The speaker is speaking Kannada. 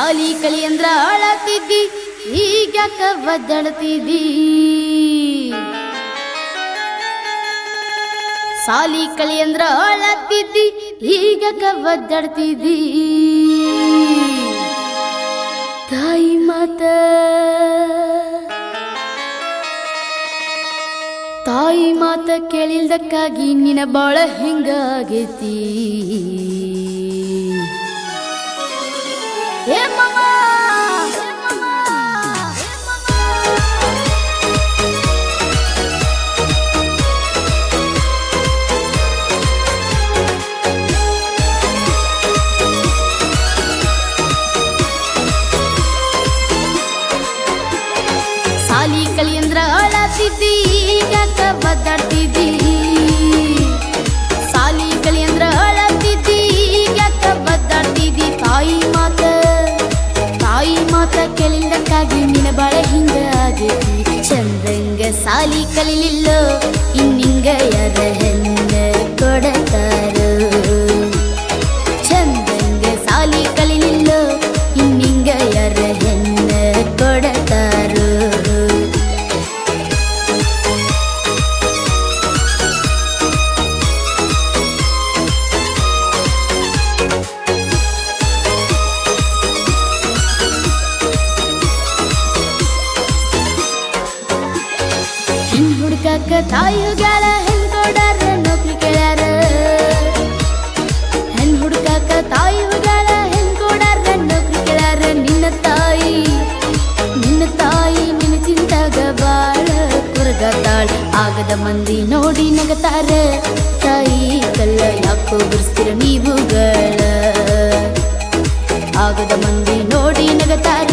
ಸಾಲಿ ಕಲಿ ಅಂದ್ರ ಅಳತಿದ್ದಿ ಈಗ್ಯಾಕ ಒದ್ದಾಡ್ತಿದ್ದಿ ಸಾಲಿ ಕಲಿ ಅಂದ್ರ ಅಳತಿದ್ದಿ ಈಗ್ಯಾಕ ಒದ್ದಾಡ್ತಿದ್ದಿ ತಾಯಿ ಮಾತ ಕೇಳಿಲ್ದಕ್ಕಾಗಿ ನಿನ್ನ ಬಾಳ ಹಿಂಗಾಗೈತಿ ಸಾಲಿ ಕಲಿ ಅಂದ್ರ ಅಳತಿದ್ದಿ ಯಾಕ ಒದ್ದಾಡ್ತಿದ್ದಿ ಸಾಲಿ ಕಲಿ ಅಂದ್ರ ಅಳತಿದ್ದಿ ಯಾಕ ಒದ್ದಾಡ್ತಿದ್ದಿ ತಾಯಿ ಮಾತ ಕೇಳಿದ್ದಕ್ಕಾಗಿ ನಿನ್ನ ಬಾಳ ಹಿಂಗ ಆಗೈತಿ ಚಂದಂಗ ಸಾಲಿ ಕಲಿಲಿಲ್ಲೋ ಇನ್ನಿಂಗ ಯಾರ ಹೆಣ್ಣ ಕೊಡತಾರೋ ಚಂದಂಗ ಸಾಲಿ ಕಲಿಲಿಲ್ಲೋ ಇನ್ನಿಂಗ ಯಾರ ಹೆಣ್ಣ ಕೊಡತಾರೋ ಹೆಣ್ ಹುಡ್ಕಾಕ ತಾಯಿ ಹೋಗ್ಯಾಳ ಹೆಣ್ ಕೊಡಾರ ನೌಕರಿ ಕೇಳ್ಯಾರ ಹೆಣ್ ಹುಡ್ಕಾಕ ತಾಯಿ ಹೋಗ್ಯಾಳ ಹೆಣ್ ಕೊಡಾರ ನೌಕರಿ ಕೇಳ್ಯಾರ ನಿನ್ನ ತಾಯಿ ನಿನ್ನ ಚಿಂತಾಗ ಬಾಳ ಕುರ್ಗತಾಳ ಆಗದ ಮಂದಿ ನೋಡಿ ನಗತಾರ ತಾಯಿ ಕಲ್ಲ ಯಾಕೋ ಬಿಡಿಸ್ತೀರ ನೀವುಗಳ ಆಗದ ಮಂದಿ ನೋಡಿ ನಗತಾರ